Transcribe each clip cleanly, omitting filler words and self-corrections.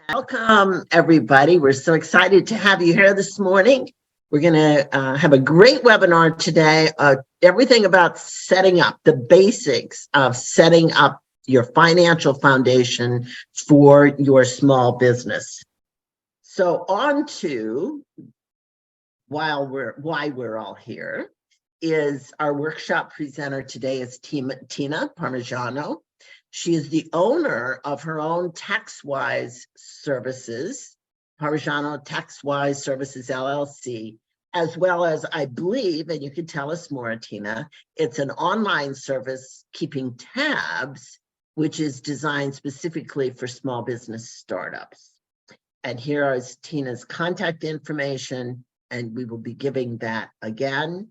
Welcome, everybody. We're so excited to have you here this morning. We're going to have a great webinar today, everything about setting up the basics of setting up your financial foundation for your small business. So on to why we're all here is our workshop presenter today is Tina Parmigiano. She is the owner of her own TaxWise Services, Parmigiano TaxWise Services LLC, as well as, I believe, and you can tell us more, Tina, it's an online service keeping tabs, which is designed specifically for small business startups. And here is Tina's contact information, and we will be giving that again,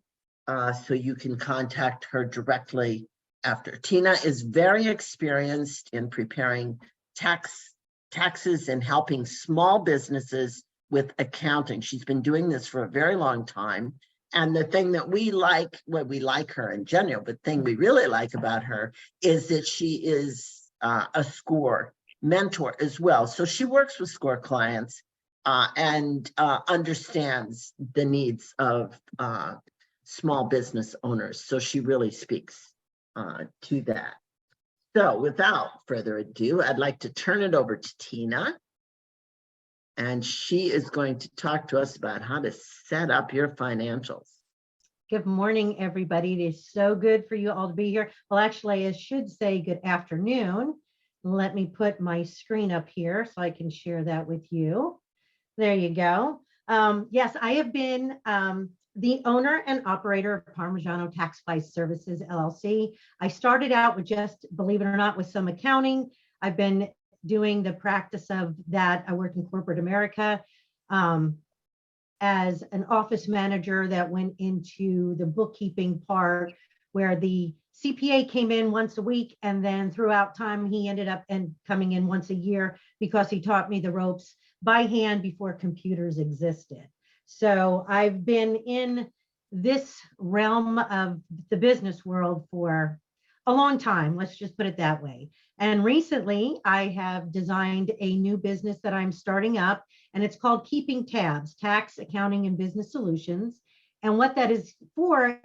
so you can contact her directly after. Tina is very experienced in preparing taxes and helping small businesses with accounting. She's been doing this for a very long time. And the thing that we like, well, we like her in general, but the thing we really like about her is that she is a SCORE mentor as well. So she works with SCORE clients and understands the needs of small business owners. So she really speaks to that. So without further ado, I'd like to turn it over to Tina. And she is going to talk to us about how to set up your financials. Good morning, everybody. It is so good for you all to be here. Well, actually, I should say good afternoon. Let me put my screen up here so I can share that with you. There you go. Yes, I have been the owner and operator of Parmigiano TaxWise Services LLC. I started out with just, believe it or not, with some accounting. I've been doing the practice of that. I work in corporate America as an office manager that went into the bookkeeping part where the CPA came in once a week, and then throughout time he ended up coming in once a year because he taught me the ropes by hand before computers existed. So I've been in this realm of the business world for a long time, let's just put it that way. And recently I have designed a new business that I'm starting up, and it's called Keeping Tabs, Tax, Accounting, and Business Solutions. And what that is for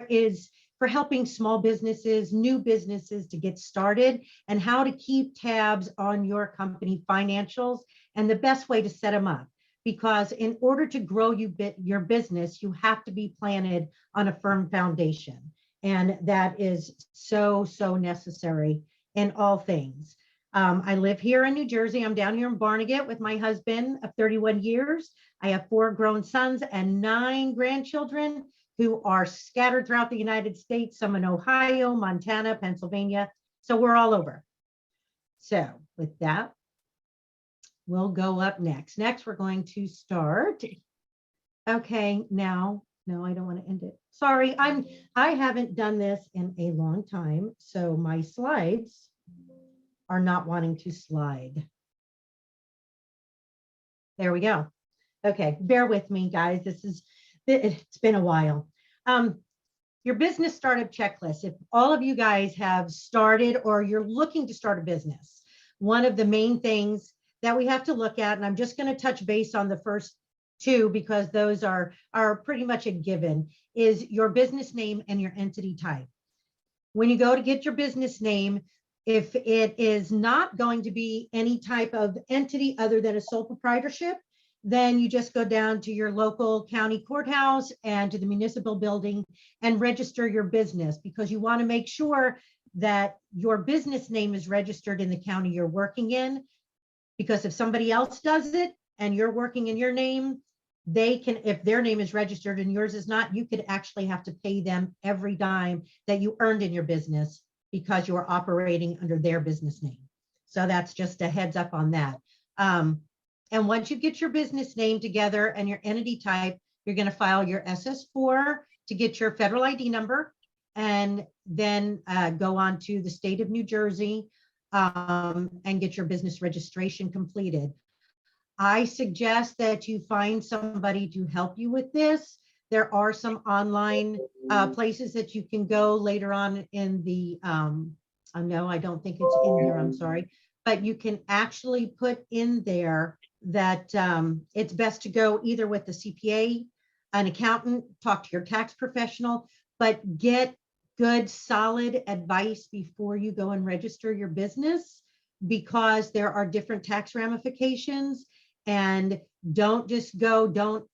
helping small businesses, new businesses to get started and how to keep tabs on your company financials and the best way to set them up. Because in order to grow your business, you have to be planted on a firm foundation. And that is so, so necessary in all things. I live here in New Jersey. I'm down here in Barnegat with my husband of 31 years. I have 4 grown sons and 9 grandchildren who are scattered throughout the United States, some in Ohio, Montana, Pennsylvania. So we're all over. So with that, we'll go up next. Next, we're going to start. Okay, now, no, I don't want to end it. Sorry, I haven't done this in a long time, so my slides are not wanting to slide. There we go. Okay, bear with me, guys. It's been a while. Your business startup checklist. If all of you guys have started or you're looking to start a business, one of the main things that we have to look at, and I'm just going to touch base on the first 2 because those are pretty much a given, is your business name and your entity type. When you go to get your business name, if it is not going to be any type of entity other than a sole proprietorship, then you just go down to your local county courthouse and to the municipal building and register your business, because you want to make sure that your business name is registered in the county you're working in. Because if somebody else does it and you're working in your name, they can, if their name is registered and yours is not, you could actually have to pay them every dime that you earned in your business because you are operating under their business name. So that's just a heads up on that. And once you get your business name together and your entity type, you're going to file your SS4 to get your federal ID number, and then go on to the state of New Jersey and get your business registration completed. I suggest that you find somebody to help you with this. There are some online places that you can go later on in the, no, I don't think it's in here, I'm sorry. but you can actually put in there that it's best to go either with the CPA, an accountant, talk to your tax professional, but get good, solid advice before you go and register your business, because there are different tax ramifications. And don't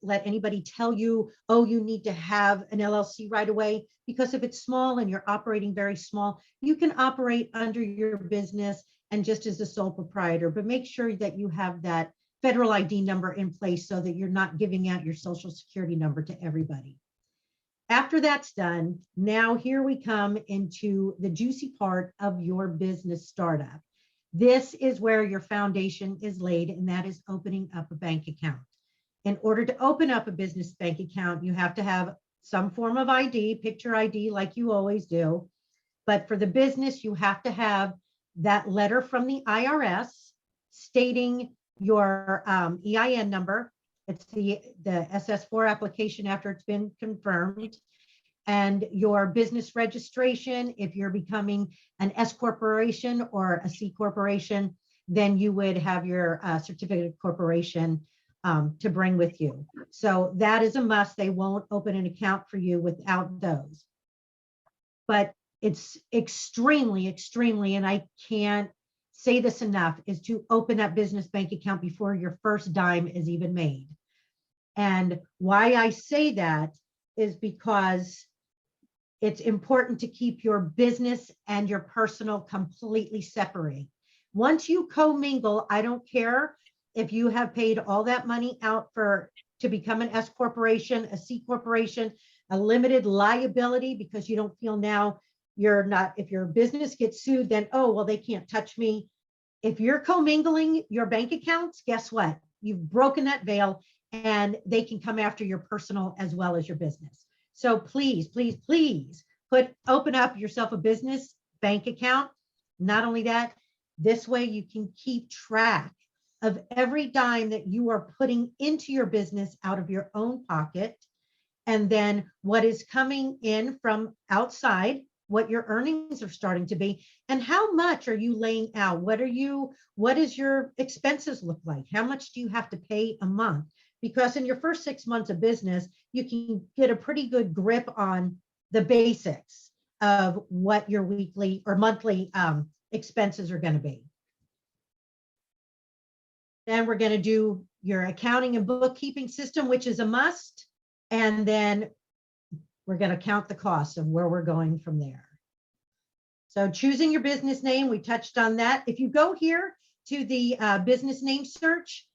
let anybody tell you, oh, you need to have an LLC right away. Because if it's small and you're operating very small, you can operate under your business and just as a sole proprietor, but make sure that you have that federal ID number in place so that you're not giving out your social security number to everybody. After that's done, now here we come into the juicy part of your business startup. This is where your foundation is laid, and that is opening up a bank account. In order to open up a business bank account, you have to have some form of ID, picture ID like you always do. But for the business, you have to have that letter from the IRS stating your EIN number. It's the SS4 application after it's been confirmed. And your business registration, if you're becoming an S corporation or a C corporation, then you would have your certificate of corporation to bring with you. So that is a must. They won't open an account for you without those. But it's extremely, extremely, and I can't say this enough, is to open that business bank account before your first dime is even made. And why I say that is because it's important to keep your business and your personal completely separate. Once you commingle, I don't care if you have paid all that money out to become an S corporation, a C corporation, a limited liability, because you don't feel now you're not, if your business gets sued, then, oh, well, they can't touch me. If you're commingling your bank accounts, guess what? You've broken that veil, and they can come after your personal as well as your business. So please, please, please open up yourself a business bank account. Not only that, this way you can keep track of every dime that you are putting into your business out of your own pocket, and then what is coming in from outside, what your earnings are starting to be, and how much are you laying out? What does your expenses look like? How much do you have to pay a month? Because in your first 6 months of business, you can get a pretty good grip on the basics of what your weekly or monthly expenses are going to be. Then we're going to do your accounting and bookkeeping system, which is a must. And then we're going to count the costs of where we're going from there. So choosing your business name, we touched on that. If you go here to the business name search,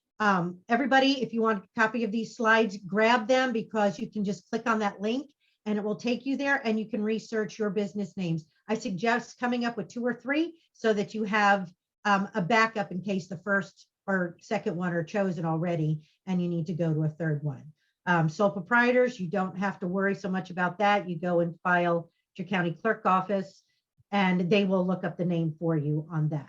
everybody, if you want a copy of these slides, grab them, because you can just click on that link and it will take you there and you can research your business names. I suggest coming up with 2 or 3 so that you have a backup in case the first or second one are chosen already and you need to go to a third one. Sole proprietors, you don't have to worry so much about that. You go and file at your county clerk office and they will look up the name for you on that.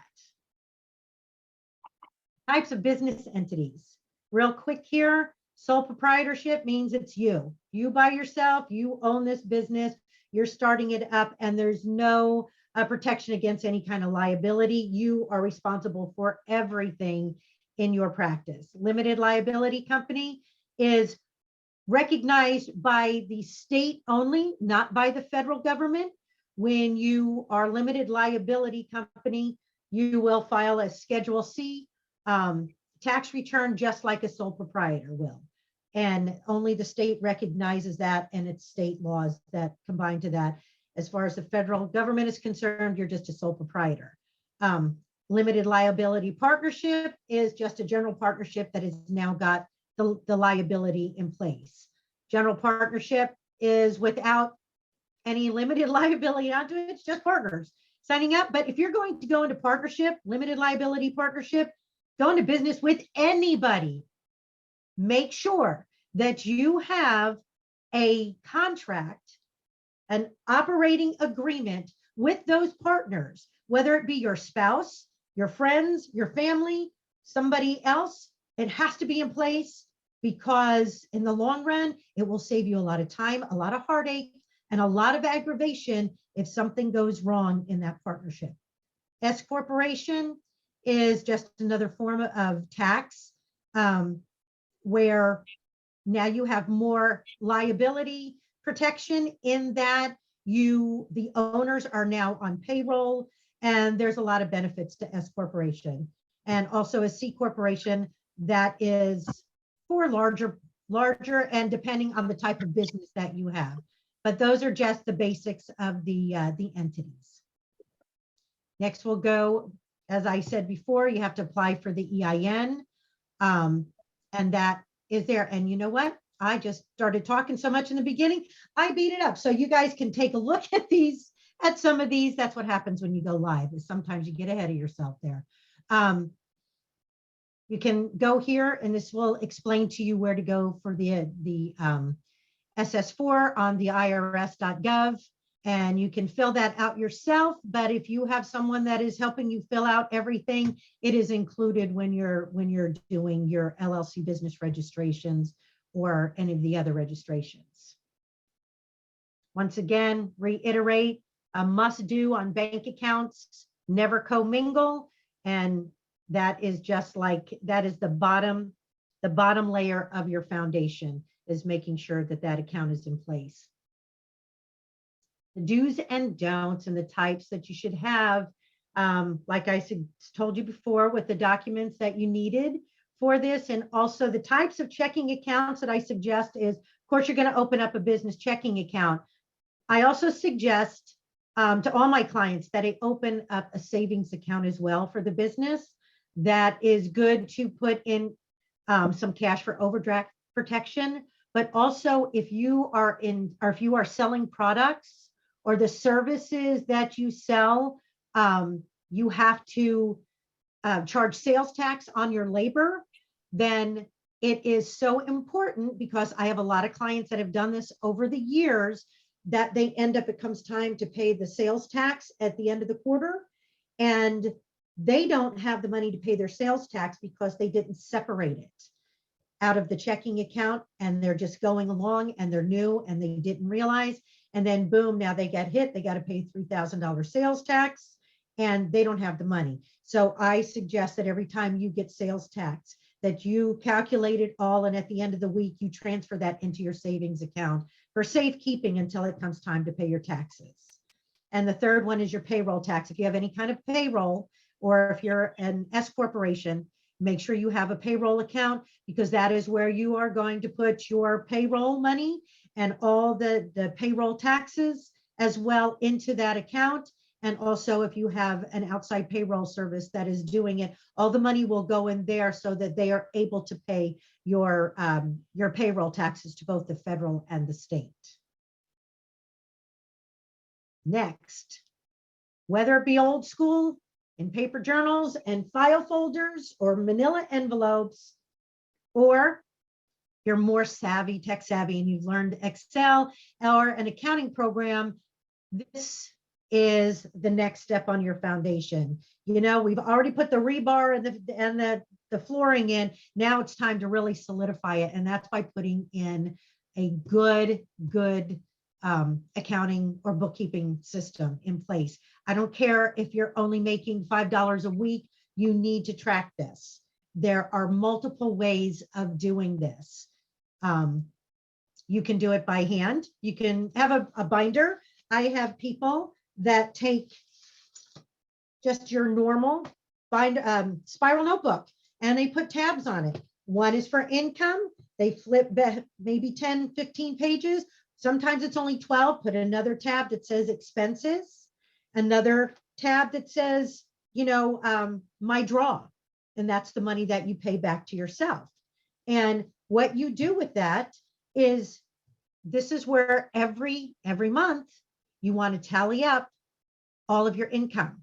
Types of business entities. Real quick here, sole proprietorship means it's you. You by yourself, you own this business, you're starting it up, and there's no protection against any kind of liability. You are responsible for everything in your practice. Limited liability company is recognized by the state only, not by the federal government. When you are limited liability company, you will file a Schedule C tax return just like a sole proprietor will. And only the state recognizes that, and it's state laws that combine to that. As far as the federal government is concerned, you're just a sole proprietor. Limited liability partnership is just a general partnership that has now got the liability in place. General partnership is without any limited liability onto it. It's just partners signing up. But if you're going to go into partnership, limited liability partnership, go into business with anybody, make sure that you have a contract, an operating agreement with those partners, whether it be your spouse, your friends, your family, somebody else. It has to be in place, because in the long run, it will save you a lot of time, a lot of heartache, and a lot of aggravation if something goes wrong in that partnership. S corporation is just another form of tax, where now you have more liability protection in that the owners are now on payroll, and there's a lot of benefits to S corporation, and also a C corporation that is for larger, and depending on the type of business that you have. But those are just the basics of the entities. Next, we'll go, as I said before, you have to apply for the EIN, and that is there. And you know what? I just started talking so much in the beginning, I beat it up. So you guys can take a look at these, at some of these. That's what happens when you go live, is sometimes you get ahead of yourself there. You can go here, and this will explain to you where to go for the SS4 on the irs.gov, and you can fill that out yourself. But if you have someone that is helping you fill out everything, it is included when you're doing your LLC business registrations or any of the other registrations. Once again, reiterate, a must do on bank accounts, never commingle. And that is just like, that is the bottom layer of your foundation, is making sure that that account is in place. The do's and don'ts and the types that you should have, like I told you before, with the documents that you needed for this, and also the types of checking accounts that I suggest is, of course, you're going to open up a business checking account. I also suggest to all my clients that they open up a savings account as well for the business. That is good to put in some cash for overdraft protection. But also, if you are selling products or the services that you sell, you have to charge sales tax on your labor. Then it is so important, because I have a lot of clients that have done this over the years, that they end up, it comes time to pay the sales tax at the end of the quarter, and they don't have the money to pay their sales tax because they didn't separate it out of the checking account, and they're just going along, and they're new and they didn't realize, and then boom, now they get hit, they got to pay $3,000 sales tax, and they don't have the money. So I suggest that every time you get sales tax, that you calculate it all, and at the end of the week, you transfer that into your savings account for safekeeping until it comes time to pay your taxes. And the third one is your payroll tax. If you have any kind of payroll, or if you're an S corporation, make sure you have a payroll account, because that is where you are going to put your payroll money and all the payroll taxes as well into that account. And also, if you have an outside payroll service that is doing it, all the money will go in there so that they are able to pay your payroll taxes to both the federal and the state. Next, whether it be old school in paper journals and file folders or manila envelopes, or you're more savvy, tech savvy, and you've learned Excel or an accounting program, this is the next step on your foundation. You know, we've already put the rebar and the flooring in. Now it's time to really solidify it. And that's by putting in a good accounting or bookkeeping system in place. I don't care if you're only making $5 a week, you need to track this. There are multiple ways of doing this. You can do it by hand. You can have a binder. I have people that take just your normal spiral notebook, and they put tabs on it. One is for income. They flip maybe 10, 15 pages. Sometimes it's only 12. Put another tab that says expenses, another tab that says, my draw. And that's the money that you pay back to yourself. And what you do with that is, this is where every month you want to tally up all of your income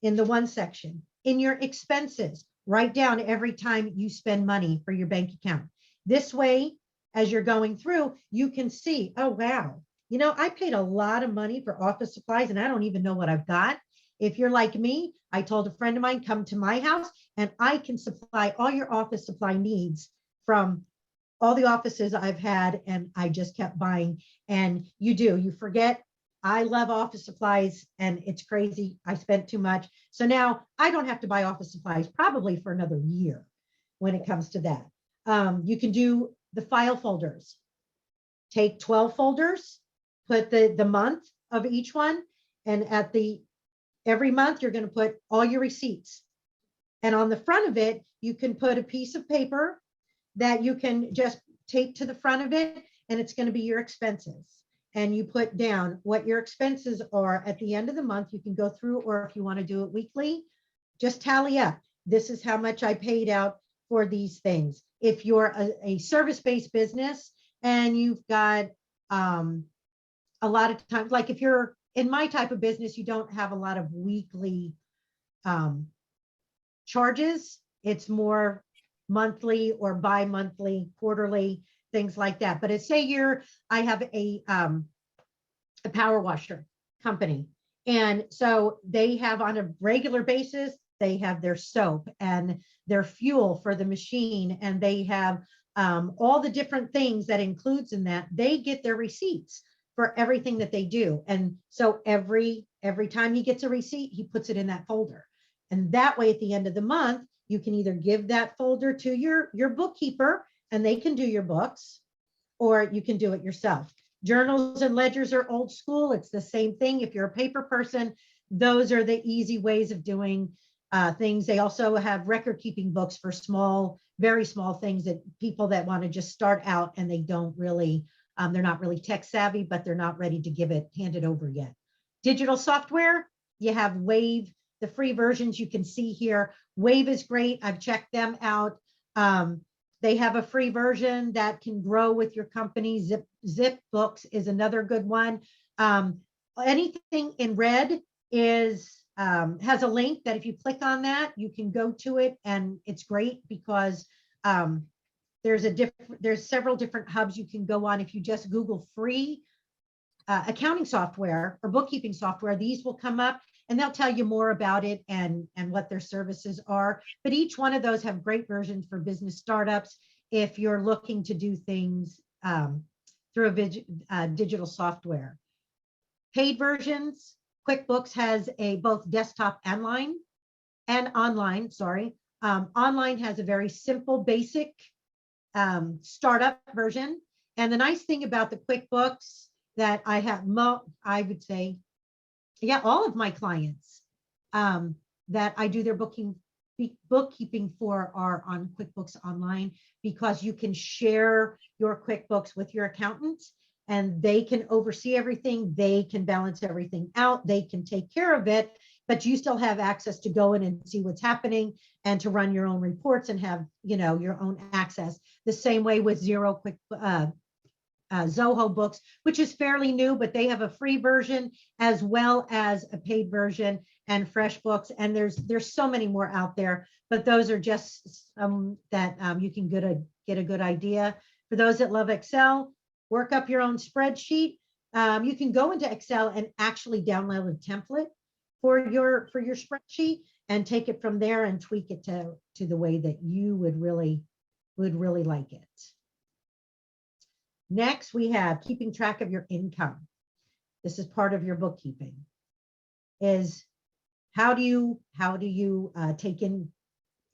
in the one section. In your expenses, write down every time you spend money for your bank account. This way, as you're going through, you can see, oh, wow, I paid a lot of money for office supplies and I don't even know what I've got. If you're like me, I told a friend of mine, come to my house and I can supply all your office supply needs from all the offices I've had, and I just kept buying. And you forget. I love office supplies and it's crazy. I spent too much. So now I don't have to buy office supplies probably for another year when it comes to that. You can do the file folders. Take 12 folders, put the month of each one, and at the every month you're going to put all your receipts. And on the front of it, you can put a piece of paper that you can just tape to the front of it, and it's going to be your expenses. And you put down what your expenses are at the end of the month. You can go through, or if you want to do it weekly, just tally up. This is how much I paid out for these things. If you're a service-based business and you've got a lot of times, like if you're in my type of business, you don't have a lot of weekly charges. It's more monthly or bi-monthly, quarterly, things like that. But say I have a power washer company. And so they have on a regular basis, they have their soap and their fuel for the machine. And they have all the different things that includes in that. They get their receipts for everything that they do. And so every time he gets a receipt, he puts it in that folder. And that way, at the end of the month, you can either give that folder to your bookkeeper and they can do your books, or you can do it yourself. Journals and ledgers are old school. It's the same thing. If you're a paper person, those are the easy ways of doing things. They also have record keeping books for small, very small things that people that want to just start out and they don't really, they're not really tech savvy, but they're not ready to hand it over yet. Digital software, you have Wave, the free versions you can see here. Wave is great. I've checked them out. They have a free version that can grow with your company. Zip Books is another good one. Anything in red has a link that if you click on that, you can go to it, and it's great because there's several different hubs you can go on. If you just Google free accounting software or bookkeeping software, these will come up and they'll tell you more about it and what their services are. But each one of those have great versions for business startups if you're looking to do things through a digital software. Paid versions, QuickBooks has both desktop and online. Online has a very simple, basic startup version. And the nice thing about the QuickBooks that I have, I would say, all of my clients that I do their bookkeeping for are on QuickBooks Online, because you can share your QuickBooks with your accountant and they can oversee everything. They can balance everything out. They can take care of it, but you still have access to go in and see what's happening and to run your own reports and have, your own access. The same way with Zoho Books, which is fairly new, but they have a free version as well as a paid version, and FreshBooks. And there's so many more out there, but those are just some that you can get a good idea. For those that love Excel, work up your own spreadsheet. You can go into Excel and actually download a template for your spreadsheet and take it from there and tweak it to the way that you would really like it. Next, we have keeping track of your income. This is part of your bookkeeping. Is how do you take in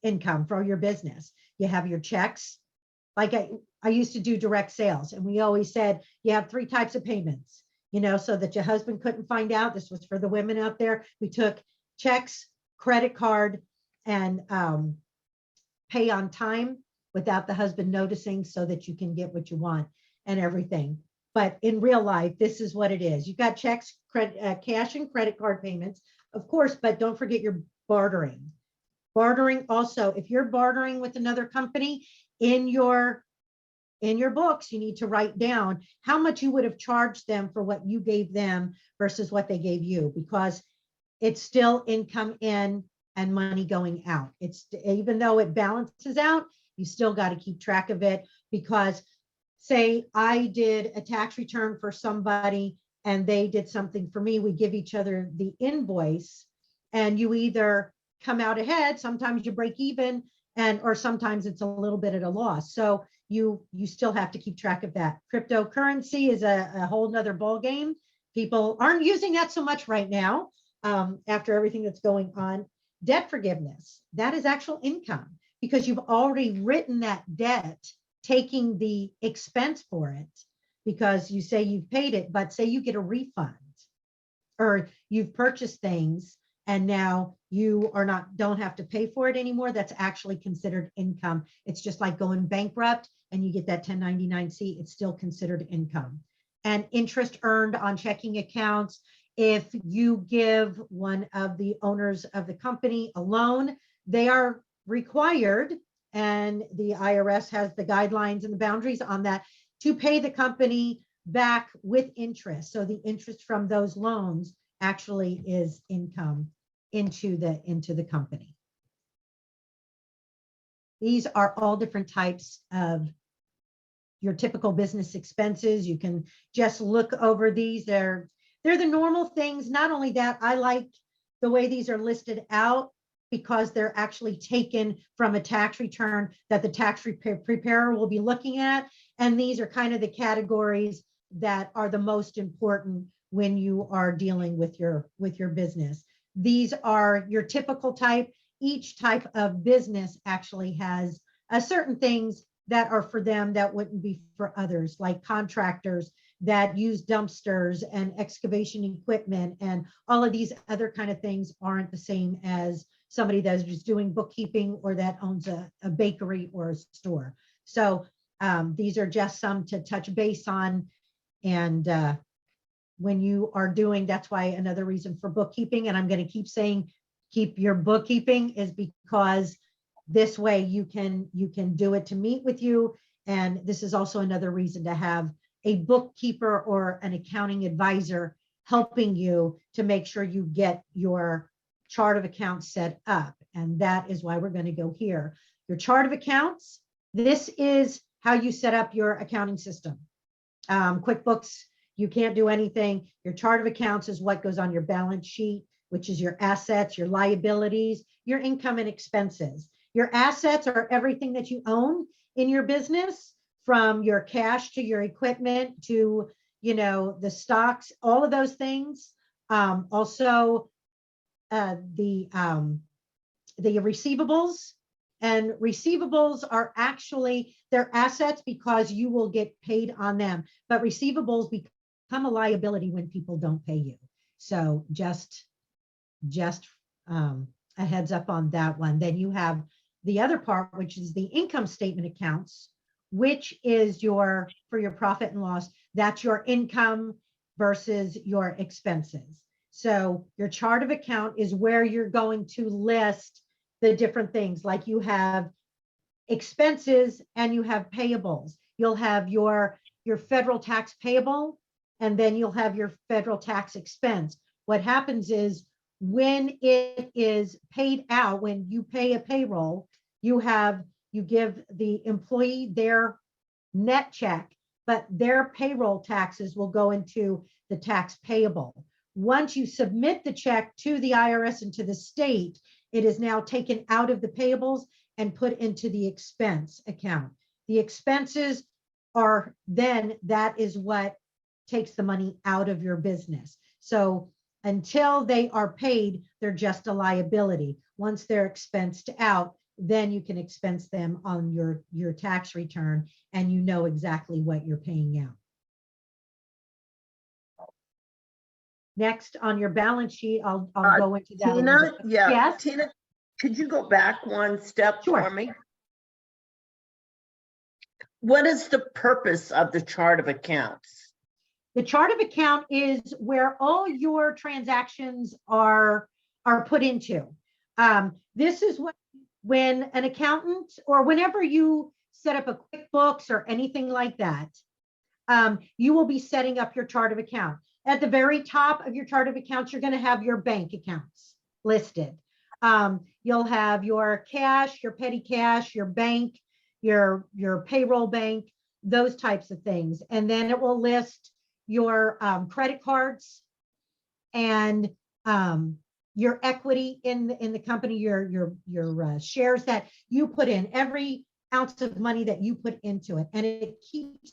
income for your business? You have your checks. Like I used to do direct sales, and we always said you have 3 types of payments, so that your husband couldn't find out. This was for the women out there. We took checks, credit card, and pay on time without the husband noticing, so that you can get what you want and everything. But in real life, this is what it is. You've got checks, cash and credit card payments, of course, but don't forget your bartering. Bartering also, if you're bartering with another company, in your books, you need to write down how much you would have charged them for what you gave them versus what they gave you, because it's still income in and money going out. It's, even though it balances out, you still got to keep track of it, because say I did a tax return for somebody and they did something for me, we give each other the invoice, and you either come out ahead, sometimes you break even, or sometimes it's a little bit at a loss. So you still have to keep track of that. Cryptocurrency is a whole nother ball game. people aren't using that so much right now, after everything that's going on. Debt forgiveness, that is actual income because you've already written that debt, taking the expense for it because you say you've paid it, but say you get a refund or you've purchased things and now you don't have to pay for it anymore. That's actually considered income. It's just like going bankrupt and you get that 1099-C, it's still considered income. And interest earned on checking accounts. If you give one of the owners of the company a loan, they are required, and the IRS has the guidelines and the boundaries on that, to pay the company back with interest. So the interest from those loans actually is income into the company. These are all different types of your typical business expenses. You can just look over these. They're the normal things. Not only that, I like the way these are listed out because they're actually taken from a tax return that the tax preparer will be looking at. And these are kind of the categories that are the most important when you are dealing with your business. These are your typical type. Each type of business actually has certain things that are for them that wouldn't be for others, like contractors that use dumpsters and excavation equipment, and all of these other kind of things aren't the same as somebody that's just doing bookkeeping or that owns a bakery or a store. So these are just some to touch base on. And when you are doing, that's why another reason for bookkeeping, and I'm going to keep saying keep your bookkeeping, is because this way you can do it to meet with you. And this is also another reason to have a bookkeeper or an accounting advisor helping you to make sure you get your chart of accounts set up. And that is why we're going to go here. Your chart of accounts, this is how you set up your accounting system. QuickBooks, you can't do anything. Your chart of accounts is what goes on your balance sheet, which is your assets, your liabilities, your income and expenses. Your assets are everything that you own in your business, from your cash to your equipment to, the stocks, all of those things. Also, the receivables, and receivables are actually, they're assets because you will get paid on them, but receivables become a liability when people don't pay you. So just a heads up on that one. Then you have the other part, which is the income statement accounts, which is for your profit and loss. That's your income versus your expenses. So your chart of account is where you're going to list the different things, like you have expenses and you have payables. You'll have your federal tax payable, and then you'll have your federal tax expense. What happens is when it is paid out, when you pay a payroll, you give the employee their net check, but their payroll taxes will go into the tax payable. Once you submit the check to the IRS and to the state, it is now taken out of the payables and put into the expense account. The expenses are then, that is what takes the money out of your business. So until they are paid, they're just a liability. Once they're expensed out, then you can expense them on your tax return, and you know exactly what you're paying out. Next, on your balance sheet, I'll go into that. Tina, yeah. Yes? Tina, could you go back one step Sure. for me? What is the purpose of the chart of accounts? The chart of account is where all your transactions are put into. This is when an accountant, or whenever you set up a QuickBooks or anything like that, you will be setting up your chart of account. At the very top of your chart of accounts, you're going to have your bank accounts listed. You'll have your cash, your petty cash, your bank, your payroll bank, those types of things. And then it will list your credit cards and your equity in the company, your shares that you put in, every ounce of money that you put into it, and it keeps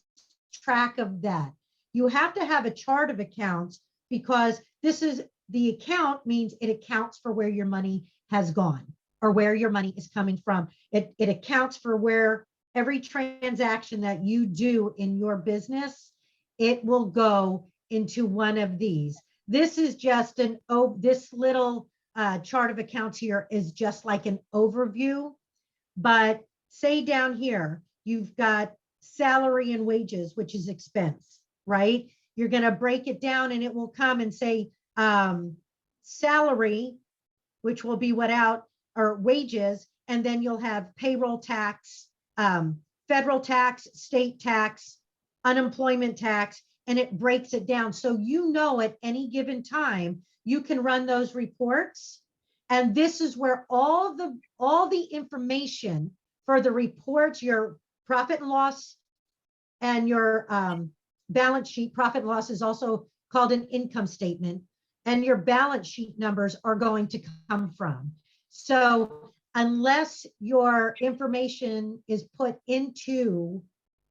track of that. You have to have a chart of accounts because this is the account means it accounts for where your money has gone or where your money is coming from. It accounts for where every transaction that you do in your business, it will go into one of these. This is just this little chart of accounts here is just like an overview, but say down here, you've got salary and wages, which is expense, right? You're going to break it down and it will come and say salary, which will be without, or wages, and then you'll have payroll tax, federal tax, state tax, unemployment tax, and it breaks it down. So you know at any given time, you can run those reports. And this is where all the information for the reports, your profit and loss and your balance sheet, profit and loss is also called an income statement, and your balance sheet numbers are going to come from. So unless your information is put into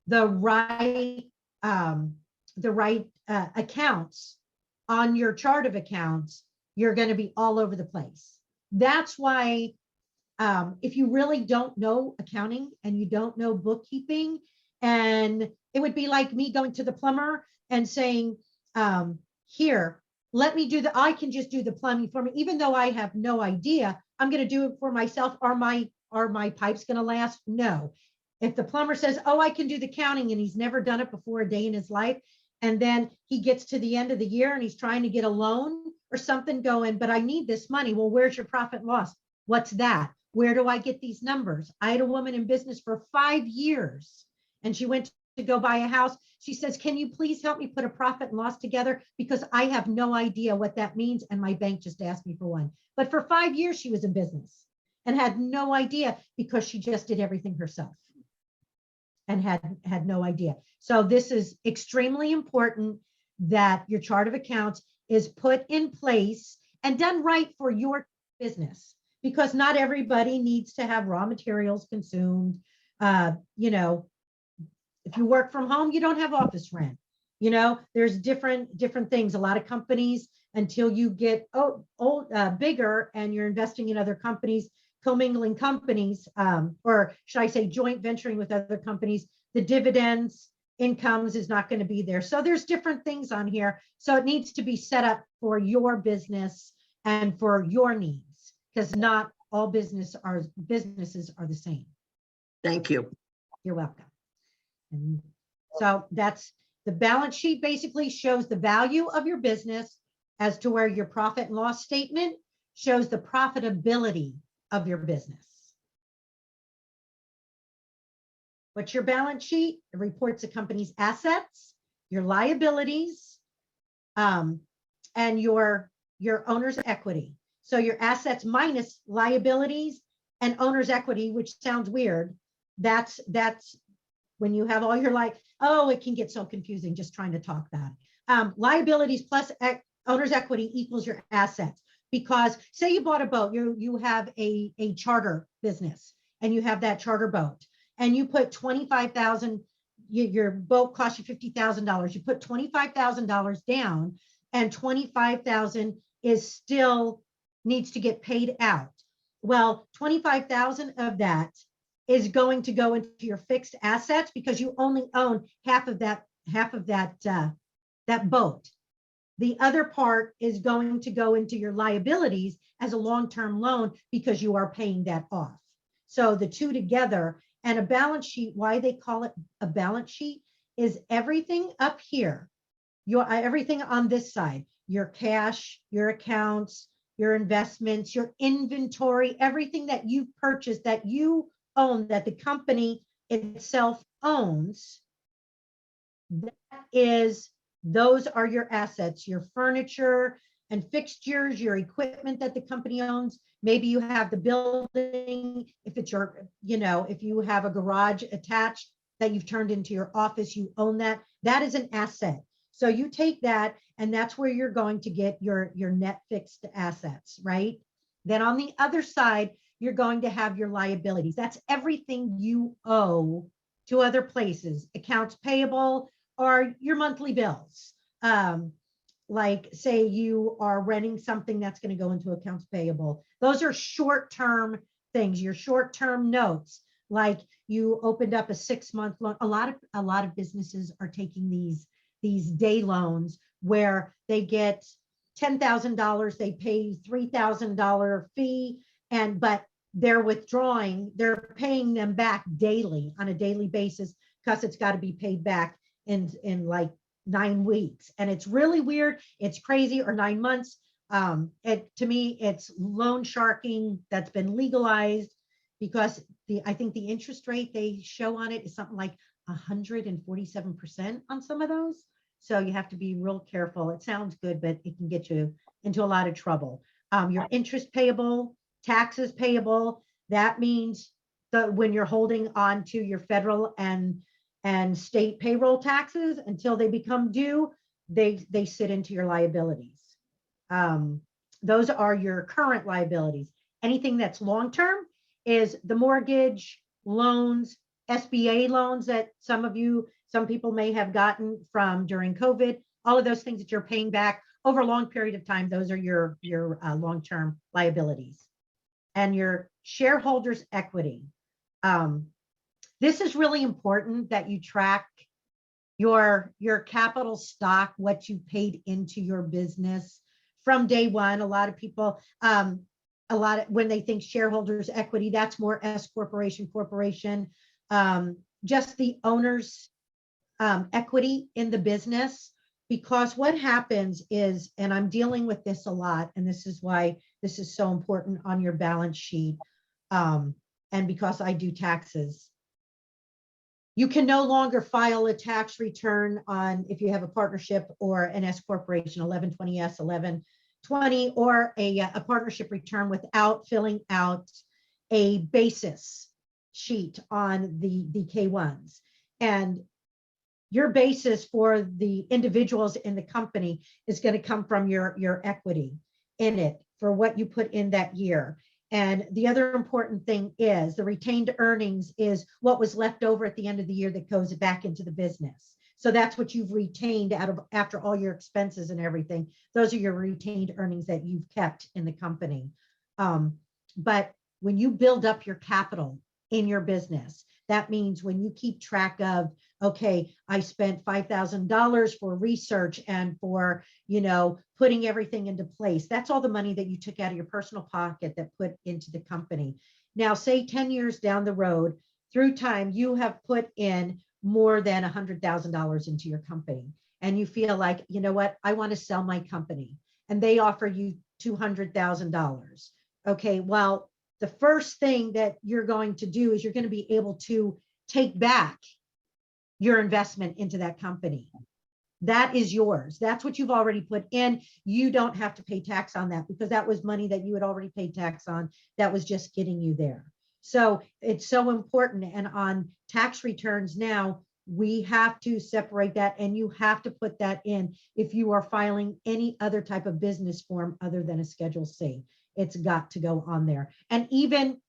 the right accounts on your chart of accounts, you're going to be all over the place. That's why if you really don't know accounting and you don't know bookkeeping, and it would be like me going to the plumber and saying, here, let me do I can just do the plumbing for me, even though I have no idea. I'm going to do it for myself. Are my pipes going to last? No. If the plumber says, oh, I can do the counting, and he's never done it before a day in his life, and then he gets to the end of the year and he's trying to get a loan or something going, but I need this money. Well, where's your profit and loss? What's that? Where do I get these numbers? I had a woman in business for 5 years, and she went to go buy a house. She says, can you please help me put a profit and loss together? Because I have no idea what that means. And my bank just asked me for one. But for 5 years, she was in business and had no idea, because she just did everything herself and had no idea. So this is extremely important that your chart of accounts is put in place and done right for your business, because not everybody needs to have raw materials consumed. You know, if you work from home, you don't have office rent. You know, there's different things. A lot of companies, until you get bigger and you're investing in other companies, commingling companies, or should I say joint venturing with other companies, the dividends, incomes is not going to be there. So there's different things on here. So it needs to be set up for your business and for your needs, because not all businesses are the same. Thank you. You're welcome. And so that's the balance sheet, basically shows the value of your business as to where your profit and loss statement shows the profitability of your business. What's your balance sheet? It reports the company's assets, your liabilities, and your owner's equity. So your assets minus liabilities and owner's equity, which sounds weird. That's when you have all your it can get so confusing just trying to talk about it. Liabilities plus owner's equity equals your assets. Because say you bought a boat, you have a charter business and you have that charter boat, and you put $25,000, your boat cost you $50,000. You put $25,000 down, and $25,000 is still needs to get paid out. Well, $25,000 of that is going to go into your fixed assets, because you only own half of that boat. The other part is going to go into your liabilities as a long-term loan, because you are paying that off. So the two together, and a balance sheet, why they call it a balance sheet, is everything up here, everything on this side, your cash, your accounts, your investments, your inventory, everything that you purchased, that you own, that the company itself owns, those are your assets, your furniture and fixtures, your equipment that the company owns. Maybe you have the building, if it's if you have a garage attached that you've turned into your office, you own that. That is an asset. So you take that, and that's where you're going to get your net fixed assets, right? Then on the other side, you're going to have your liabilities. That's everything you owe to other places, accounts payable, or your monthly bills, like say you are renting something that's going to go into accounts payable. Those are short-term things, your short-term notes. Like you opened up a 6-month loan. A lot of businesses are taking these day loans where they get $10,000, they pay $3,000 fee, but they're withdrawing, they're paying them back daily on a daily basis because it's got to be paid back in like 9 weeks. And it's really weird. It's crazy, or 9 months. To me, it's loan sharking that's been legalized because I think the interest rate they show on it is something like 147% on some of those. So you have to be real careful. It sounds good, but it can get you into a lot of trouble. Your interest payable, taxes payable, that means that when you're holding on to your federal and state payroll taxes until they become due, they sit into your liabilities. Those are your current liabilities. Anything that's long-term is the mortgage, loans, SBA loans that some people may have gotten from during COVID, all of those things that you're paying back over a long period of time. Those are your long-term liabilities. And your shareholders' equity. This is really important that you track your capital stock, what you paid into your business from day one. A lot of people, when they think shareholders' equity, that's more S corporation, just the owner's equity in the business. Because what happens is, and I'm dealing with this a lot, and this is why this is so important on your balance sheet, and because I do taxes, you can no longer file a tax return on if you have a partnership or an S corporation, 1120S, 1120, or a partnership return without filling out a basis sheet on the K1s. And your basis for the individuals in the company is going to come from your equity in it for what you put in that year. And the other important thing is the retained earnings is what was left over at the end of the year that goes back into the business. So that's what you've retained after all your expenses and everything. Those are your retained earnings that you've kept in the company. But when you build up your capital in your business, that means when you keep track of, okay, I spent $5,000 for research and for, putting everything into place. That's all the money that you took out of your personal pocket that put into the company. Now, say 10 years down the road, through time, you have put in more than $100,000 into your company. And you feel like, you know what, I want to sell my company. And they offer you $200,000. Okay, well, the first thing that you're going to do is you're going to be able to take back your investment into that company. That is yours. That's what you've already put in. You don't have to pay tax on that because that was money that you had already paid tax on. That was just getting you there. So it's so important. And on tax returns now, we have to separate that, and you have to put that in if you are filing any other type of business form other than a Schedule C. It's got to go on there. And even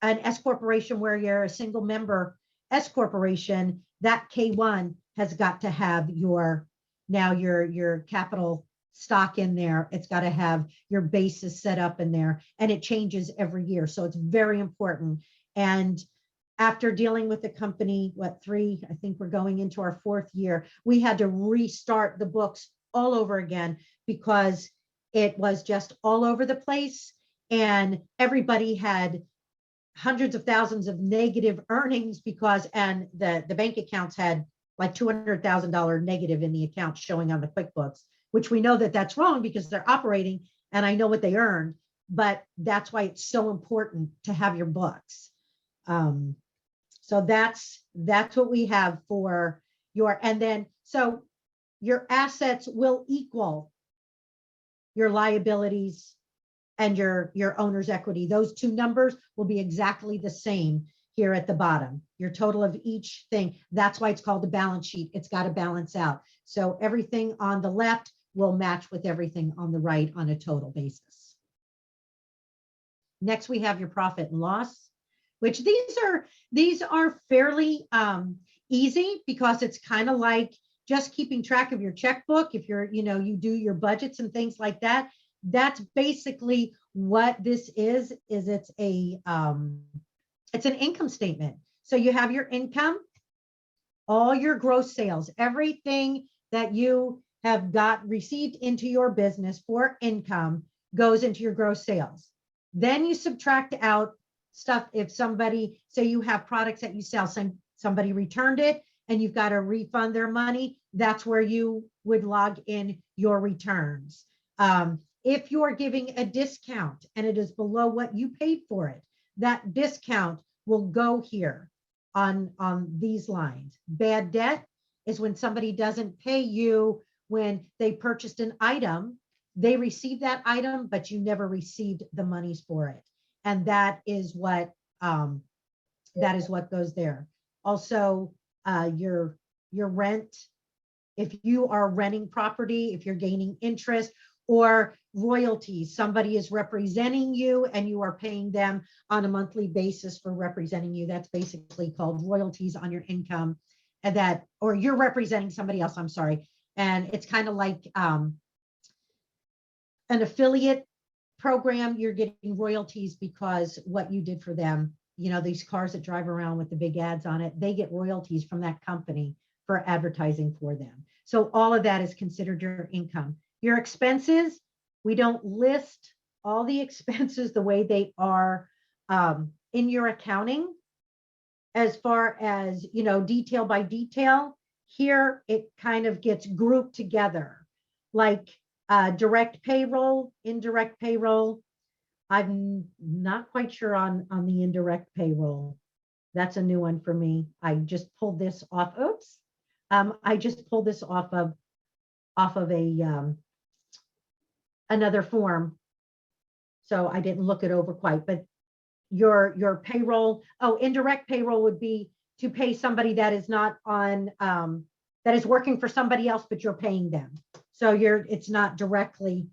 an S corporation where you're a single member S corporation, that K1 has got to have your capital stock in there. It's got to have your basis set up in there, and it changes every year. So it's very important. And after dealing with the company, I think we're going into our 4th year, we had to restart the books all over again because it was just all over the place, and everybody had hundreds of thousands of negative earnings and the bank accounts had like $200,000 negative in the account showing on the QuickBooks, which we know that that's wrong because they're operating and I know what they earned, but that's why it's so important to have your books. So that's what we have for so your assets will equal your liabilities and your owner's equity. Those two numbers will be exactly the same here at the bottom. Your total of each thing. That's why it's called the balance sheet. It's got to balance out. So everything on the left will match with everything on the right on a total basis. Next, we have your profit and loss, which these are fairly easy because it's kind of like just keeping track of your checkbook, if you're, you do your budgets and things like that, that's basically what this is it's an income statement. So you have your income, all your gross sales, everything that you have got received into your business for income goes into your gross sales. Then you subtract out stuff. If somebody, say you have products that you sell, somebody returned it and you've got to refund their money, that's where you would log in your returns. If you're giving a discount and it is below what you paid for it, that discount will go here on these lines. Bad debt is when somebody doesn't pay you when they purchased an item, they received that item, but you never received the monies for it. And that is what goes there. Also, your rent, if you are renting property, if you're gaining interest, or royalties, somebody is representing you and you are paying them on a monthly basis for representing you. That's basically called royalties on your income, and that, or you're representing somebody else, I'm sorry. And it's kind of like an affiliate program. You're getting royalties because what you did for them. These cars that drive around with the big ads on it, they get royalties from that company for advertising for them. So all of that is considered your income. Your expenses, we don't list all the expenses the way they are in your accounting as far as, detail by detail. Here, it kind of gets grouped together, like direct payroll, indirect payroll. I'm not quite sure on the indirect payroll. That's a new one for me. I just pulled this off. Oops. I just pulled this off of a another form. So I didn't look it over quite, but your payroll, indirect payroll would be to pay somebody that is not on, that is working for somebody else, but you're paying them. So it's not directly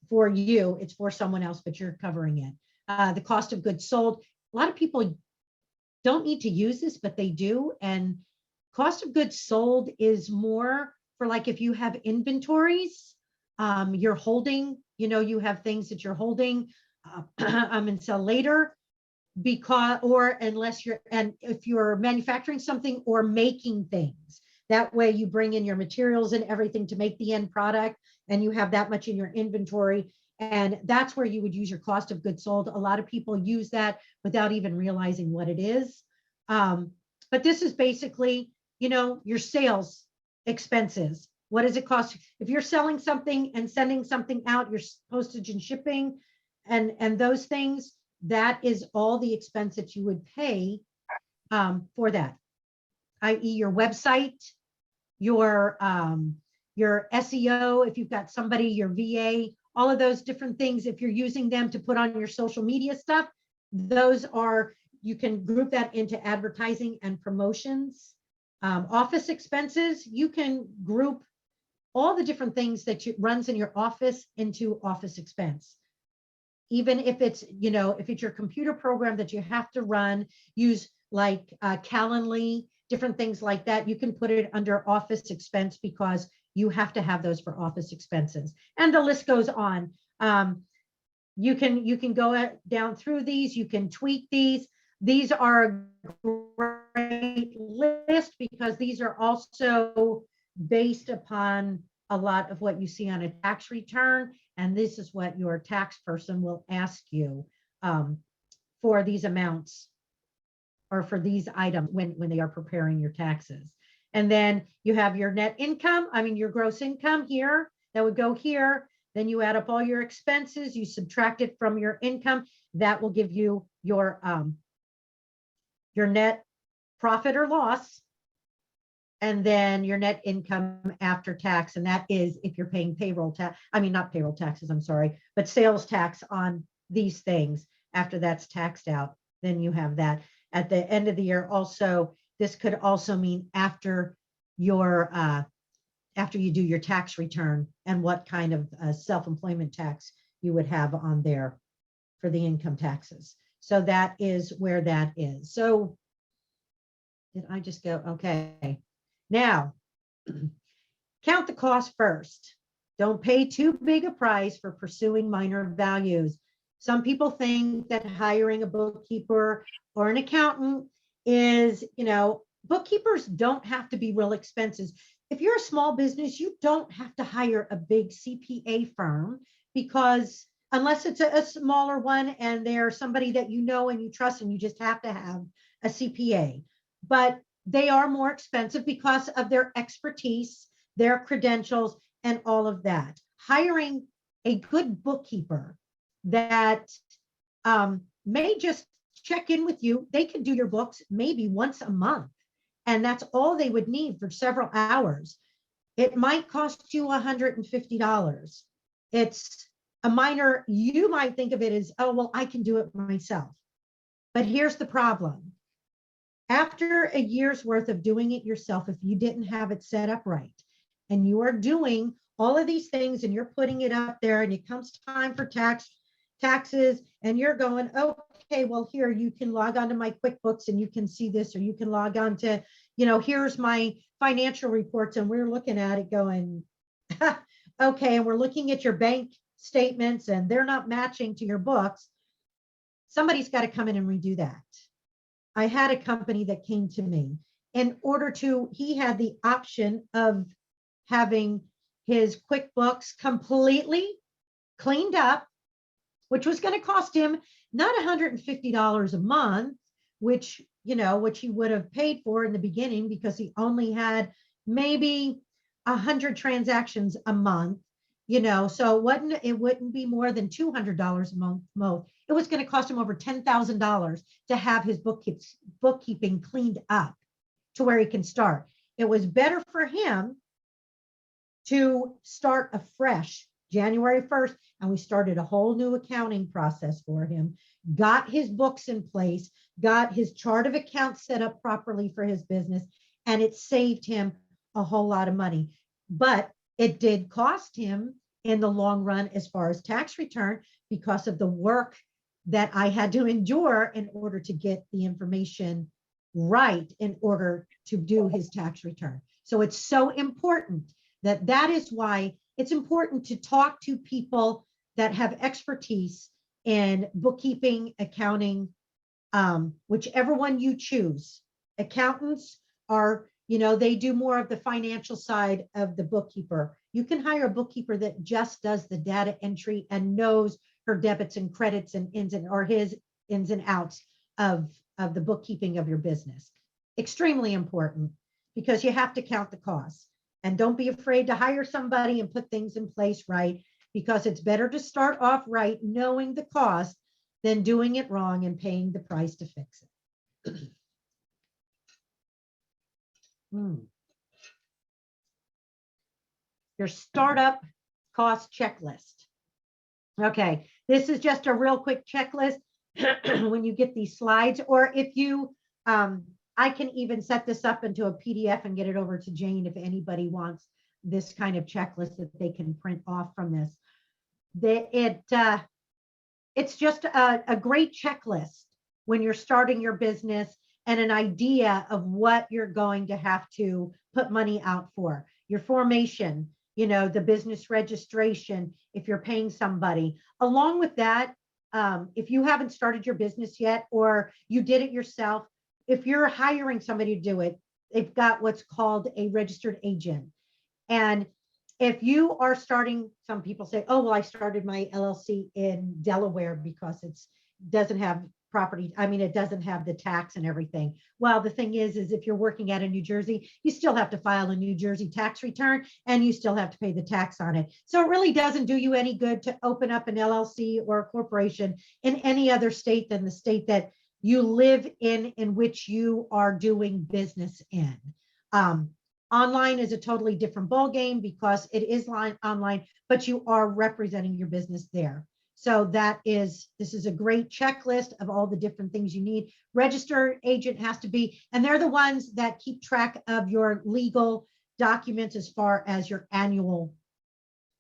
for you, it's for someone else, but you're covering it. The cost of goods sold, a lot of people don't need to use this, but they do. And cost of goods sold is more for, like, if you have inventories, you're holding, you have things that you're holding and sell later, unless if you're manufacturing something or making things, that way you bring in your materials and everything to make the end product, and you have that much in your inventory. And that's where you would use your cost of goods sold. A lot of people use that without even realizing what it is. But this is basically, your sales expenses. What does it cost? If you're selling something and sending something out, your postage and shipping and those things, that is all the expense that you would pay for that, i.e. your website, your SEO, if you've got somebody, your VA, all of those different things. If you're using them to put on your social media stuff, you can group that into advertising and promotions. Office expenses, you can group all the different things that runs in your office into office expense. Even if it's, if it's your computer program that you have to use like Calendly, different things like that, you can put it under office expense because you have to have those for office expenses. And the list goes on. You can go down through these, you can tweak these. These are a great list because these are also based upon a lot of what you see on a tax return. And this is what your tax person will ask you for these amounts or for these items when they are preparing your taxes. And then you have your net income, your gross income here, that would go here. Then you add up all your expenses, you subtract it from your income. That will give you your net profit or loss, and then your net income after tax. And that is if you're paying payroll tax, not payroll taxes, I'm sorry, but sales tax on these things. After that's taxed out, then you have that. At the end of the year also, this could also mean after you do your tax return and what kind of self-employment tax you would have on there for the income taxes. So that is where that is. So did I just go? Okay. Now, Count the cost first. Don't pay too big a price for pursuing minor values. Some people think that hiring a bookkeeper or an accountant is, bookkeepers don't have to be real expenses. If you're a small business, you don't have to hire a big CPA firm, because unless it's a smaller one and they're somebody that you know and you trust, and you just have to have a CPA. But they are more expensive because of their expertise, their credentials, and all of that. Hiring a good bookkeeper that may just check in with you. They can do your books maybe once a month, and that's all they would need for several hours. It might cost you $150. It's a minor, you might think of it as, oh, well, I can do it myself. But here's the problem. After a year's worth of doing it yourself, if you didn't have it set up right, and you are doing all of these things and you're putting it up there, and it comes time for taxes, and you're going, okay, well, here, you can log on to my QuickBooks and you can see this, or you can log on to, here's my financial reports, and we're looking at it going, okay, and we're looking at your bank statements and they're not matching to your books. Somebody's got to come in and redo that. I had a company that came to me he had the option of having his QuickBooks completely cleaned up, which was going to cost him not $150 a month, which he would have paid for in the beginning, because he only had maybe 100 transactions a month, so it wouldn't be more than $200 a month. It was going to cost him over $10,000 to have his bookkeeping cleaned up to where he can start. It was better for him to start afresh January 1st, and we started a whole new accounting process for him, got his books in place, got his chart of accounts set up properly for his business, and it saved him a whole lot of money. But it did cost him in the long run as far as tax return, because of the work that I had to endure in order to get the information right in order to do his tax return. So it's so important that is why it's important to talk to people that have expertise in bookkeeping, accounting, whichever one you choose. Accountants are, they do more of the financial side of the bookkeeper. You can hire a bookkeeper that just does the data entry and knows her debits and credits and his ins and outs of the bookkeeping of your business. Extremely important, because you have to count the costs. And don't be afraid to hire somebody and put things in place right, because it's better to start off right, knowing the cost, than doing it wrong and paying the price to fix it. Your startup cost checklist. Okay, this is just a real quick checklist when you get these slides, or if you, I can even set this up into a PDF and get it over to Jane if anybody wants this kind of checklist that they can print off from this. It's just a great checklist when you're starting your business, and an idea of what you're going to have to put money out for. Your formation, the business registration, if you're paying somebody. Along with that, if you haven't started your business yet, or you did it yourself, if you're hiring somebody to do it, they've got what's called a registered agent. And if you are starting, some people say, oh, well, I started my LLC in Delaware because it doesn't have property. I mean, it doesn't have the tax and everything. Well, the thing is if you're working out of New Jersey, you still have to file a New Jersey tax return, and you still have to pay the tax on it. So it really doesn't do you any good to open up an LLC or a corporation in any other state than the state that you live in which you are doing business in. Online is a totally different ballgame, because it is online, but you are representing your business there. So this is a great checklist of all the different things you need. Registered agent has to be, and they're the ones that keep track of your legal documents as far as your annual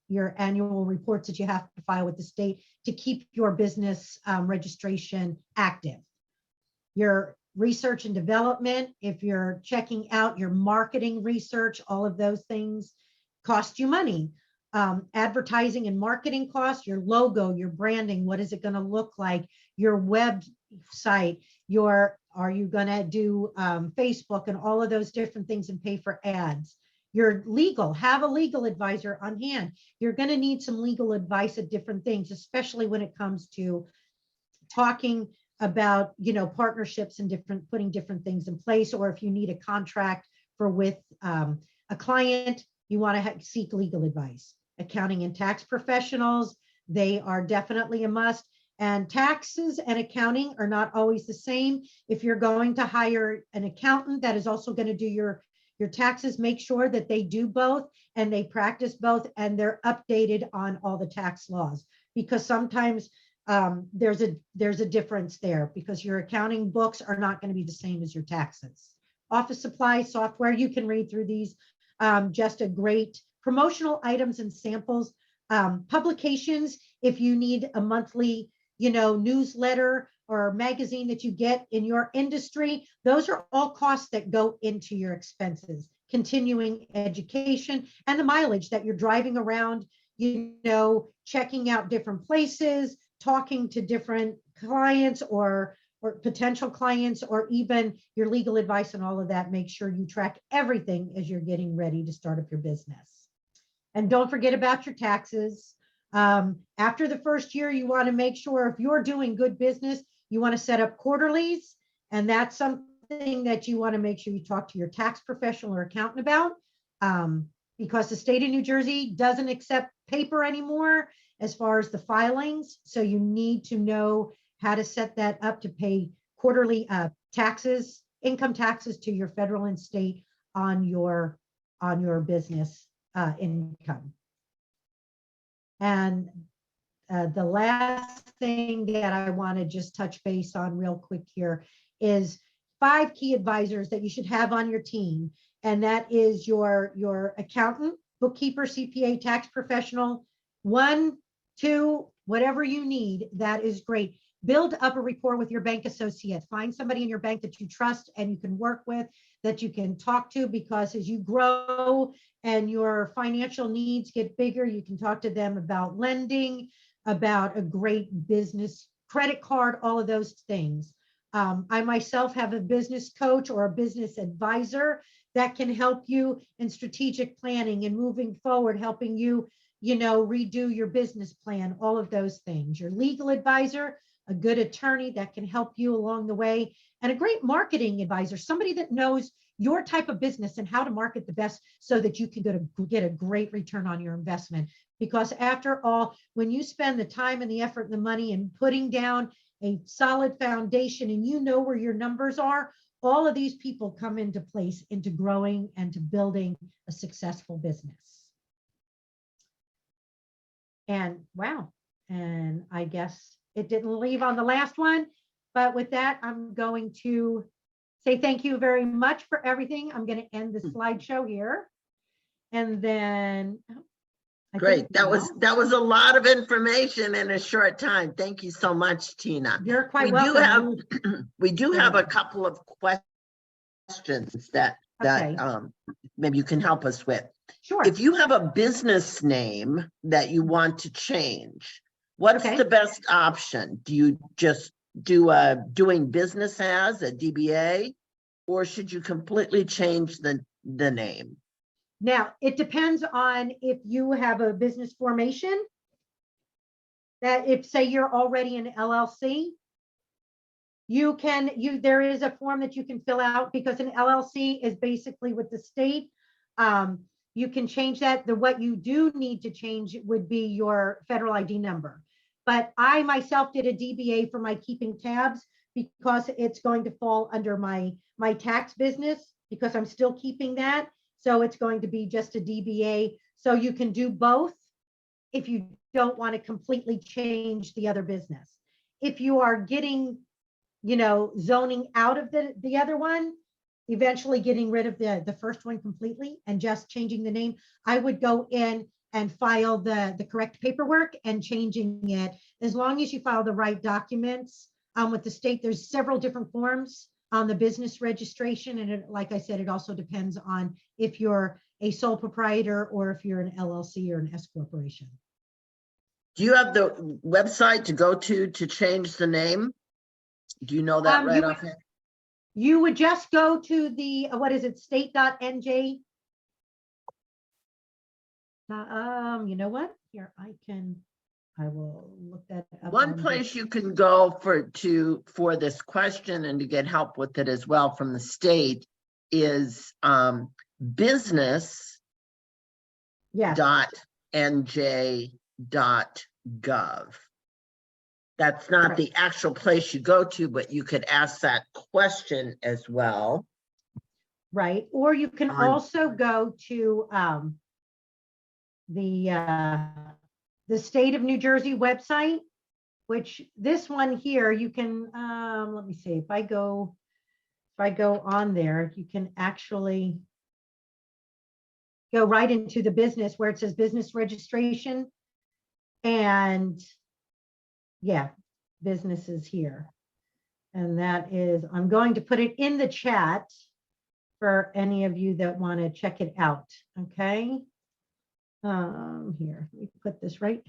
reports that you have to file with the state to keep your business registration active. Your research and development, if you're checking out your marketing research, all of those things, cost you money. Advertising and marketing costs, your logo, your branding, what is it going to look like? Your website, are you going to do Facebook and all of those different things and pay for ads? Your legal, have a legal advisor on hand. You're going to need some legal advice at different things, especially when it comes to talking about, partnerships and putting different things in place, or if you need a contract with a client, you want to seek legal advice. Accounting and tax professionals, they are definitely a must. And taxes and accounting are not always the same. If you're going to hire an accountant that is also going to do your taxes, make sure that they do both and they practice both and they're updated on all the tax laws, because sometimes there's a difference there, because your accounting books are not going to be the same as your taxes. Office supply software, you can read through these. Just a great promotional items and samples. Publications, if you need a monthly, newsletter or magazine that you get in your industry, those are all costs that go into your expenses. Continuing education and the mileage that you're driving around, checking out different places, talking to different clients or potential clients, or even your legal advice and all of that. Make sure you track everything as you're getting ready to start up your business. And don't forget about your taxes. After the first year, you want to make sure, if you're doing good business, you want to set up quarterlies. And that's something that you want to make sure you talk to your tax professional or accountant about, because the state of New Jersey doesn't accept paper anymore as far as the filings. So you need to know how to set that up to pay quarterly taxes, income taxes to your federal and state on your business income. And the last thing that I want to just touch base on real quick here is 5 key advisors that you should have on your team. And that is your accountant, bookkeeper, CPA, tax professional, 1, 2, whatever you need. That is great. Build up a rapport with your bank associate. Find somebody in your bank that you trust and you can work with, that you can talk to, because as you grow and your financial needs get bigger, you can talk to them about lending, about a great business credit card, all of those things. I myself have a business coach or a business advisor that can help you in strategic planning and moving forward, helping you, redo your business plan, all of those things. Your legal advisor, a good attorney that can help you along the way, and a great marketing advisor, somebody that knows your type of business and how to market the best so that you can get a great return on your investment. Because after all, when you spend the time and the effort and the money in putting down a solid foundation and you know where your numbers are, all of these people come into place into growing and to building a successful business. And wow, and I guess it didn't leave on the last one, but with that, I'm going to say thank you very much for everything. I'm going to end the slideshow here. And then great. That was a lot of information in a short time. Thank you so much, Tina. You're quite welcome. We do have a couple of questions that Okay. Maybe you can help us with. Sure. If you have a business name that you want to change, what's the best option? Do you just do doing business as a DBA, or should you completely change the name? Now, it depends on if you have a business formation, that if, say, you're already an LLC, there is a form that you can fill out, because an LLC is basically with the state. You can change that. What you do need to change would be your federal ID number. But I myself did a DBA for my keeping tabs, because it's going to fall under my tax business, because I'm still keeping that. So it's going to be just a DBA. So you can do both if you don't want to completely change the other business. If you are getting, zoning out of the other one, eventually getting rid of the first one completely and just changing the name, I would go in and file the correct paperwork and changing it. As long as you file the right documents with the state, there's several different forms on the business registration. And it, like I said, it also depends on if you're a sole proprietor or if you're an LLC or an S corporation. Do you have the website to go to change the name? Do you know that right off? You would just go to the, what is it, state.nj. You know what? Here, I will look that up. One place you can go for this question and to get help with it as well from the state is business. Yes. .nj.gov. That's not Right. the actual place you go to, but you could ask that question as well. Right. Or you can also go to the state of New Jersey website, which this one here, you can, let me see, if I go on there, you can actually go right into the business where it says business registration. And yeah, business is here. And that is, I'm going to put it in the chat for any of you that want to check it out. Okay. Here, let me put this right.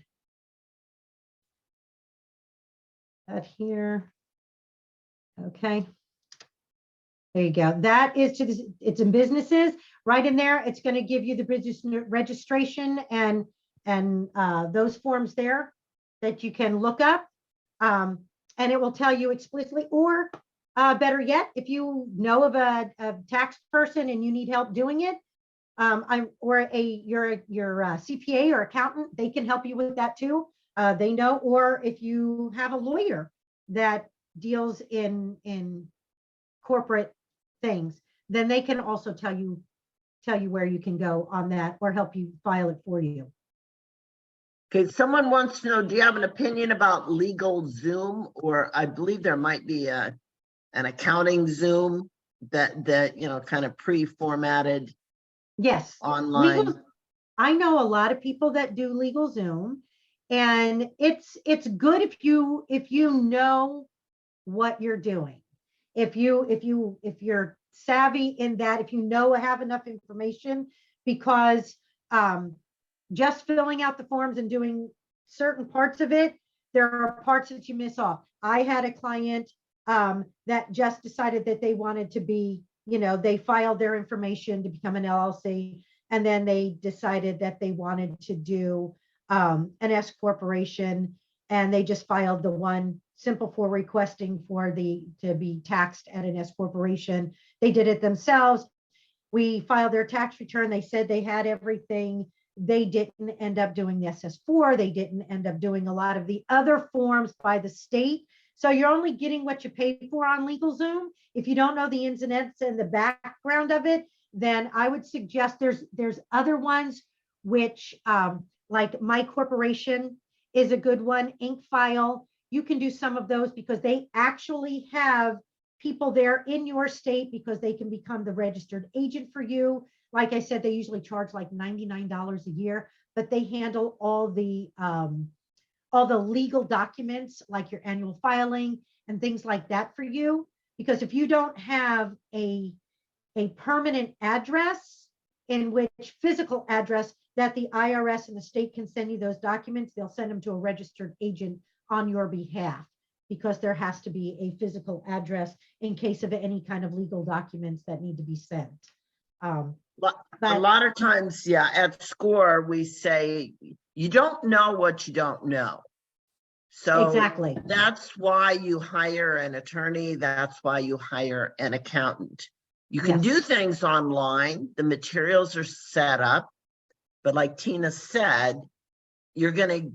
That here. Okay. There you go. That is to this, it's in businesses right in there. It's going to give you the business registration and those forms there that you can look up. And it will tell you explicitly, or better yet, if you know of a tax person and you need help doing it, your CPA or accountant, they can help you with that too. They know, or if you have a lawyer that deals in corporate things, then they can also tell you where you can go on that or help you file it for you. Okay, someone wants to know, do you have an opinion about LegalZoom? Or I believe there might be an accounting Zoom that you know, kind of pre-formatted. Yes. Online. I know a lot of people that do LegalZoom, and it's good if you know what you're doing. If you're savvy in that, if you have enough information, because just filling out the forms and doing certain parts of it, there are parts that you miss off. I had a client that just decided that they wanted to be, you know, they filed their information to become an LLC, and then they decided that they wanted to do an S corporation, and they just filed the one simple for requesting to be taxed at an S corporation. They did it themselves. We filed their tax return. They said they had everything. They didn't end up doing the SS4. They didn't end up doing a lot of the other forms by the state. So you're only getting what you pay for on LegalZoom. If you don't know the ins and outs and the background of it, then I would suggest there's other ones which like My Corporation is a good one. InkFile, you can do some of those because they actually have people there in your state because they can become the registered agent for you. Like I said, they usually charge like $99 a year, but they handle all the legal documents like your annual filing and things like that for you. Because if you don't have a permanent address, in which physical address that the IRS and the state can send you those documents, they'll send them to a registered agent on your behalf, because there has to be a physical address in case of any kind of legal documents that need to be sent. A lot of times, yeah, at SCORE, we say, you don't know what you don't know. So exactly, that's why you hire an attorney. That's why you hire an accountant. You can do things online. The materials are set up. But like Tina said, you're going to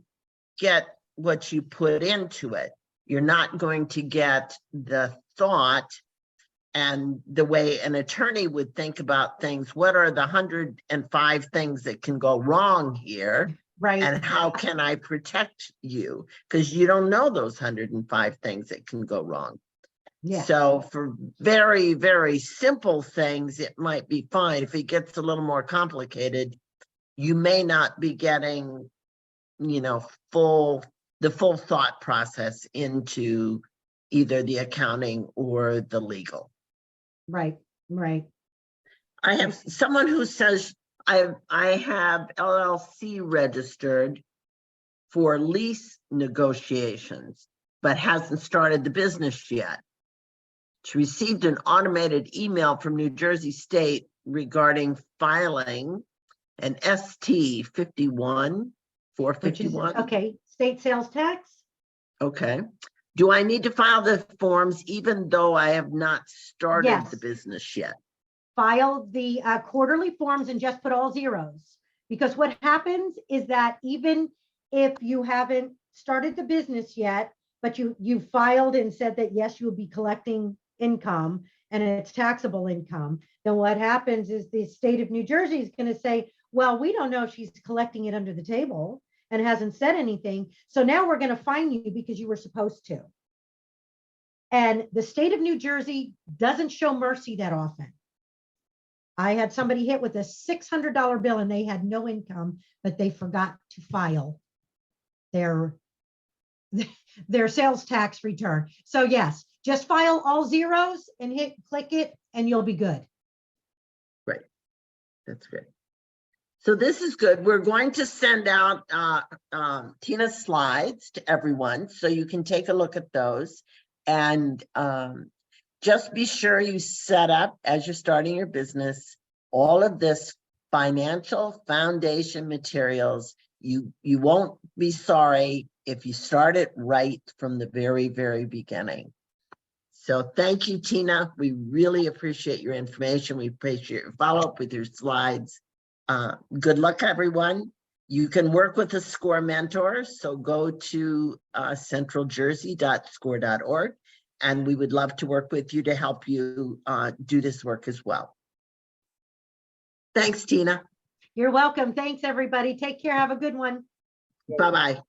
get what you put into it. You're not going to get the thought and the way an attorney would think about things. What are the 105 things that can go wrong here? right? And how can I protect you? Because you don't know those 105 things that can go wrong. Yeah. So for very, very simple things, it might be fine. If it gets a little more complicated, you may not be getting, you know, the full thought process into either the accounting or the legal. Right, right. I have someone who says, I have LLC registered for lease negotiations, but hasn't started the business yet. She received an automated email from New Jersey State regarding filing an ST 51, Which is, 451. okay, state sales tax? Okay. Do I need to file the forms even though I have not started Yes. the business yet? File the quarterly forms and just put all zeros. Because what happens is that even if you haven't started the business yet, but you filed and said that, yes, you'll be collecting income and it's taxable income, then what happens is the state of New Jersey is going to say, well, we don't know if she's collecting it under the table and hasn't said anything. So now we're going to fine you because you were supposed to. And the state of New Jersey doesn't show mercy that often. I had somebody hit with a $600 bill and they had no income, but they forgot to file their sales tax return. So yes, just file all zeros and click it and you'll be good. Great. That's great. So this is good. We're going to send out Tina's slides to everyone so you can take a look at those. And just be sure you set up, as you're starting your business, all of this financial foundation materials. You won't be sorry if you start it right from the very, very beginning. So thank you, Tina. We really appreciate your information. We appreciate your follow-up with your slides. Good luck, everyone. You can work with a SCORE mentor. So go to centraljersey.score.org. And we would love to work with you to help you do this work as well. Thanks, Tina. You're welcome. Thanks, everybody. Take care. Have a good one. Bye-bye.